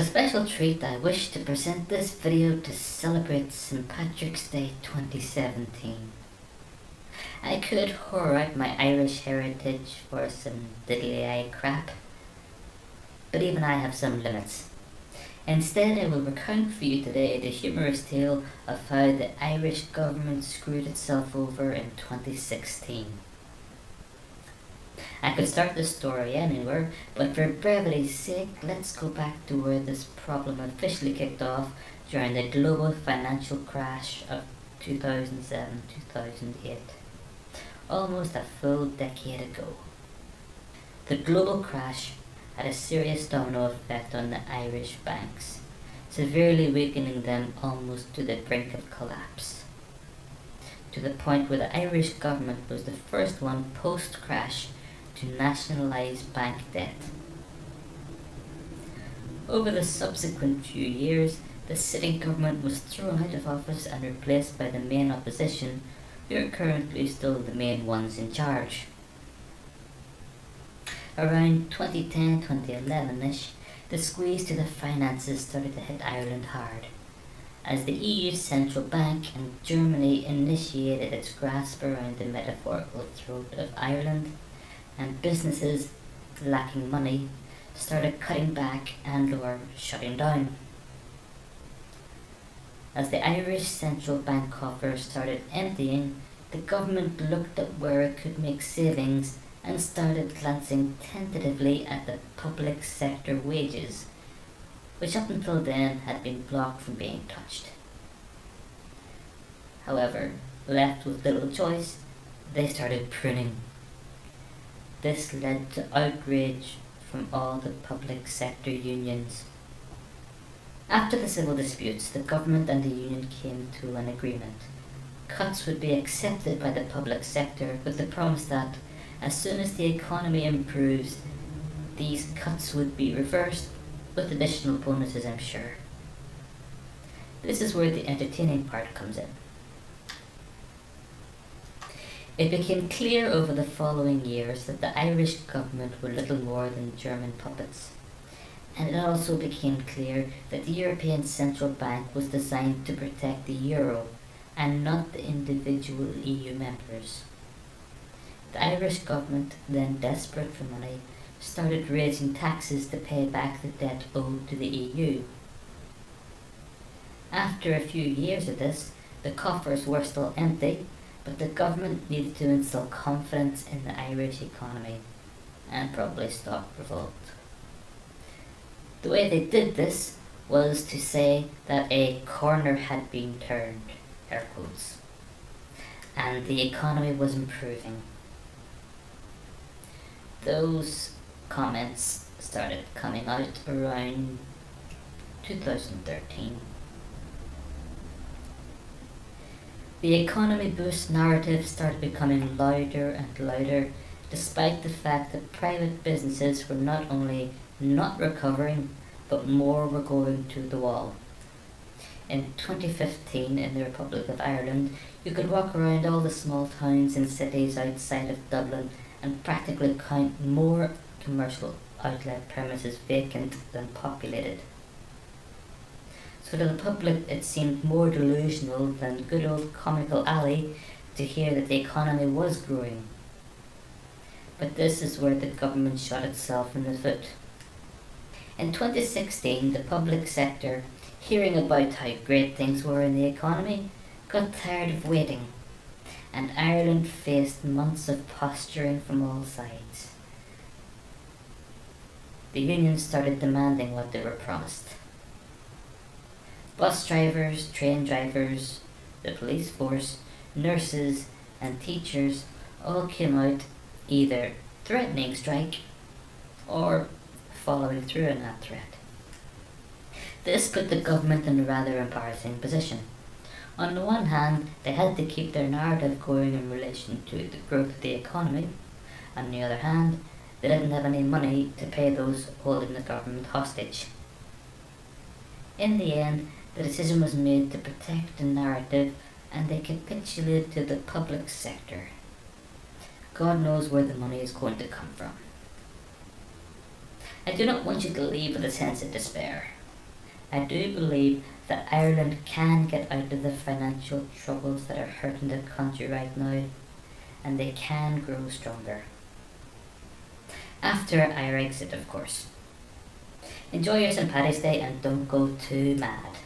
a special treat, I wish to present this video to celebrate St. Patrick's Day 2017. I could whore out my Irish heritage for some diddly-eye crap, but even I have some limits. Instead, I will recount for you today the humorous tale of how the Irish government screwed itself over in 2016. I could start the story anywhere, but for brevity's sake, let's go back to where this problem officially kicked off during the global financial crash of 2007-2008, almost a full decade ago. The global crash had a serious domino effect on the Irish banks, severely weakening them almost to the brink of collapse, to the point where the Irish government was the first one post-crash to nationalise bank debt. Over the subsequent few years, the sitting government was thrown out of office and replaced by the main opposition, who are currently still the main ones in charge. Around 2010-2011ish, the squeeze to the finances started to hit Ireland hard, as the EU's central bank and Germany initiated its grasp around the metaphorical throat of Ireland, and businesses lacking money started cutting back and/or shutting down. As the Irish central bank coffers started emptying, the government looked at where it could make savings and started glancing tentatively at the public sector wages, which up until then had been blocked from being touched. However, left with little choice, they started pruning. This led to outrage from all the public sector unions. After the civil disputes, the government and the union came to an agreement. Cuts would be accepted by the public sector with the promise that, as soon as the economy improves, these cuts would be reversed with additional bonuses, I'm sure. This is where the entertaining part comes in. It became clear over the following years that the Irish government were little more than German puppets, and it also became clear that the European Central Bank was designed to protect the euro and not the individual EU members. The Irish government, then desperate for money, started raising taxes to pay back the debt owed to the EU. After a few years of this, the coffers were still empty, but the government needed to instill confidence in the Irish economy and probably stop revolt. The way they did this was to say that a corner had been turned, air quotes, and the economy was improving. Those comments started coming out around 2013. The economy boost narrative started becoming louder and louder, despite the fact that private businesses were not only not recovering, but more were going to the wall. In 2015, in the Republic of Ireland, you could walk around all the small towns and cities outside of Dublin and practically count more commercial outlet premises vacant than populated. So to the public it seemed more delusional than good old comical alley to hear that the economy was growing. But this is where the government shot itself in the foot. In 2016, the public sector, hearing about how great things were in the economy, got tired of waiting, and Ireland faced months of posturing from all sides. The unions started demanding what they were promised. Bus drivers, train drivers, the police force, nurses and teachers all came out either threatening strike or following through on that threat. This put the government in a rather embarrassing position. On the one hand, they had to keep their narrative going in relation to the growth of the economy. On the other hand, they didn't have any money to pay those holding the government hostage. In the end, the decision was made to protect the narrative, and they capitulated to the public sector. God knows where the money is going to come from. I do not want you to leave with a sense of despair. I do believe that Ireland can get out of the financial troubles that are hurting the country right now, and they can grow stronger. After our exit, of course. Enjoy your St. Paddy's Day and don't go too mad.